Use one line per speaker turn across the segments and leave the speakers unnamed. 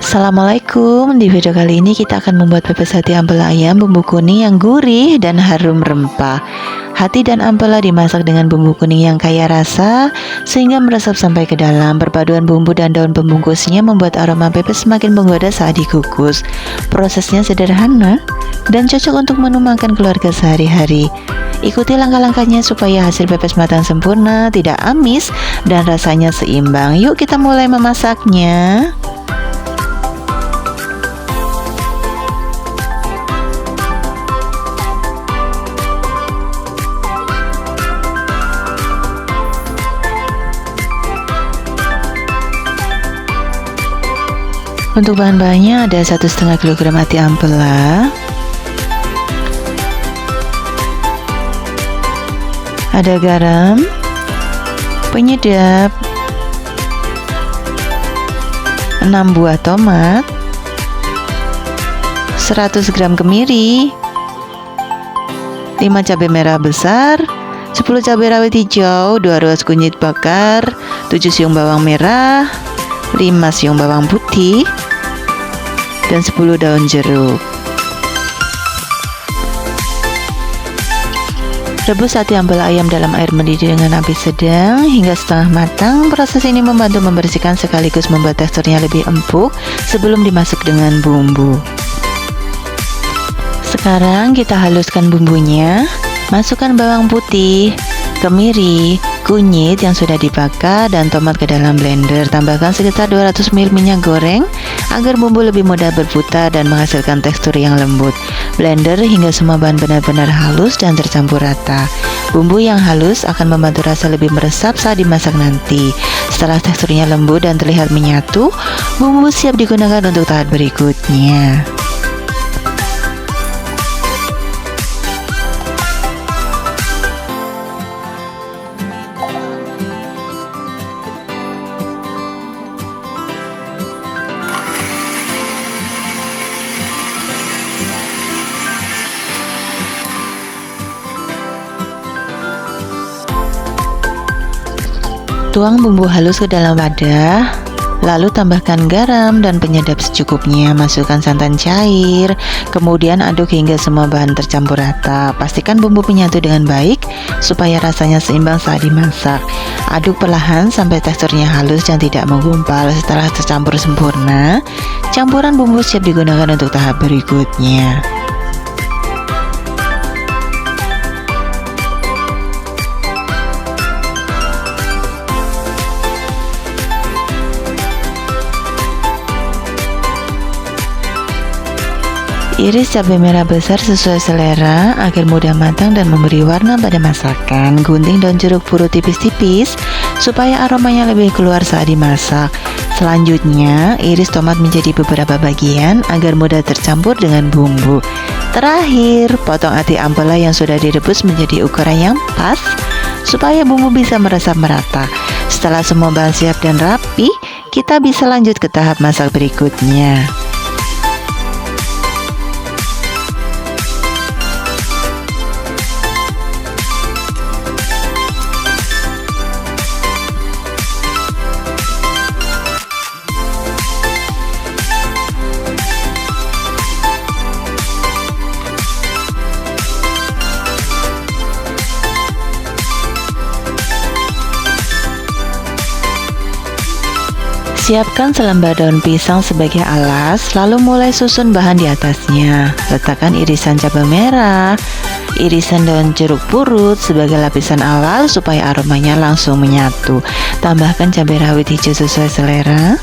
Assalamualaikum. Di video kali ini kita akan membuat pepes hati ampela ayam bumbu kuning yang gurih dan harum rempah. Hati dan ampela dimasak dengan bumbu kuning yang kaya rasa sehingga meresap sampai ke dalam. Perpaduan bumbu dan daun pembungkusnya membuat aroma pepes semakin menggoda saat dikukus. Prosesnya sederhana dan cocok untuk menu makan keluarga sehari-hari. Ikuti langkah-langkahnya supaya hasil pepes matang sempurna, tidak amis, dan rasanya seimbang. Yuk kita mulai memasaknya. Untuk bahan-bahannya ada 1,5 kg hati ampela, ada garam, penyedap, 6 buah tomat, 100 gram kemiri, 5 cabai merah besar, 10 cabai rawit hijau, 2 ruas kunyit bakar, 7 siung bawang merah, 5 siung bawang putih, dan 10 daun jeruk. Rebus hati ampela ayam dalam air mendidih dengan api sedang hingga setengah matang. Proses ini membantu membersihkan sekaligus membuat teksturnya lebih empuk sebelum dimasak dengan bumbu. Sekarang kita haluskan bumbunya. Masukkan bawang putih, kemiri, kunyit yang sudah dibakar, dan tomat ke dalam blender. Tambahkan sekitar 200 ml minyak goreng agar bumbu lebih mudah berputar dan menghasilkan tekstur yang lembut. Blender hingga semua bahan benar-benar halus dan tercampur rata. Bumbu yang halus akan membantu rasa lebih meresap saat dimasak nanti. Setelah teksturnya lembut dan terlihat menyatu, bumbu siap digunakan untuk tahap berikutnya. Tuang bumbu halus ke dalam wadah, lalu tambahkan garam dan penyedap secukupnya. Masukkan santan cair, kemudian aduk hingga semua bahan tercampur rata. Pastikan bumbu menyatu dengan baik supaya rasanya seimbang saat dimasak. Aduk perlahan sampai teksturnya halus dan tidak menggumpal. Setelah tercampur sempurna, campuran bumbu siap digunakan untuk tahap berikutnya. Iris cabai merah besar sesuai selera agar mudah matang dan memberi warna pada masakan. Gunting daun jeruk purut tipis-tipis supaya aromanya lebih keluar saat dimasak. Selanjutnya, iris tomat menjadi beberapa bagian agar mudah tercampur dengan bumbu. Terakhir, potong hati ampela yang sudah direbus menjadi ukuran yang pas supaya bumbu bisa meresap merata. Setelah semua bahan siap dan rapi, kita bisa lanjut ke tahap masak berikutnya. Siapkan selembar daun pisang sebagai alas, lalu mulai susun bahan di atasnya. Letakkan irisan cabai merah, irisan daun jeruk purut sebagai lapisan awal supaya aromanya langsung menyatu. Tambahkan cabai rawit hijau sesuai selera.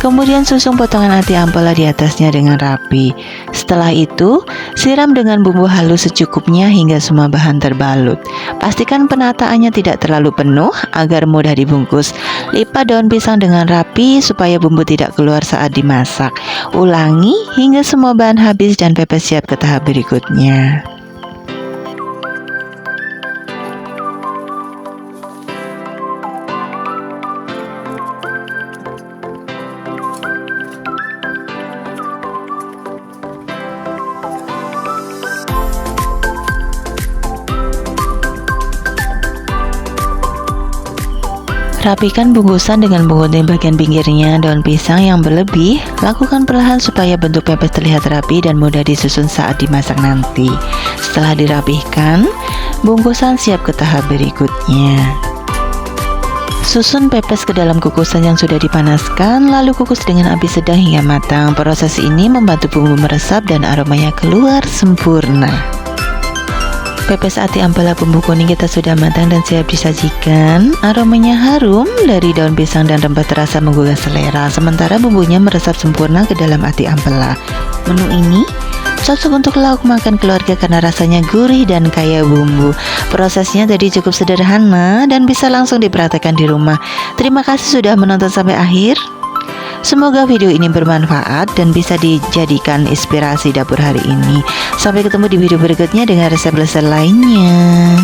Kemudian susun potongan hati ampela di atasnya dengan rapi. Setelah itu, siram dengan bumbu halus secukupnya hingga semua bahan terbalut. Pastikan penataannya tidak terlalu penuh agar mudah dibungkus. Lipat daun pisang dengan rapi supaya bumbu tidak keluar saat dimasak. Ulangi hingga semua bahan habis dan pepes siap ke tahap berikutnya. Rapikan bungkusan dengan menggunting bagian pinggirnya daun pisang yang berlebih. Lakukan perlahan supaya bentuk pepes terlihat rapi dan mudah disusun saat dimasak nanti. Setelah dirapihkan, bungkusan siap ke tahap berikutnya. Susun pepes ke dalam kukusan yang sudah dipanaskan, lalu kukus dengan api sedang hingga matang. Proses ini membantu bumbu meresap dan aromanya keluar sempurna. Pepes ati ampela bumbu kuning kita sudah matang dan siap disajikan. Aromanya harum dari daun pisang dan rempah terasa menggugah selera, sementara bumbunya meresap sempurna ke dalam ati ampela. Menu ini cocok untuk lauk makan keluarga karena rasanya gurih dan kaya bumbu. Prosesnya tadi cukup sederhana dan bisa langsung dipraktekkan di rumah. Terima kasih sudah menonton sampai akhir. Semoga video ini bermanfaat dan bisa dijadikan inspirasi dapur hari ini. Sampai ketemu di video berikutnya dengan resep-resep lainnya.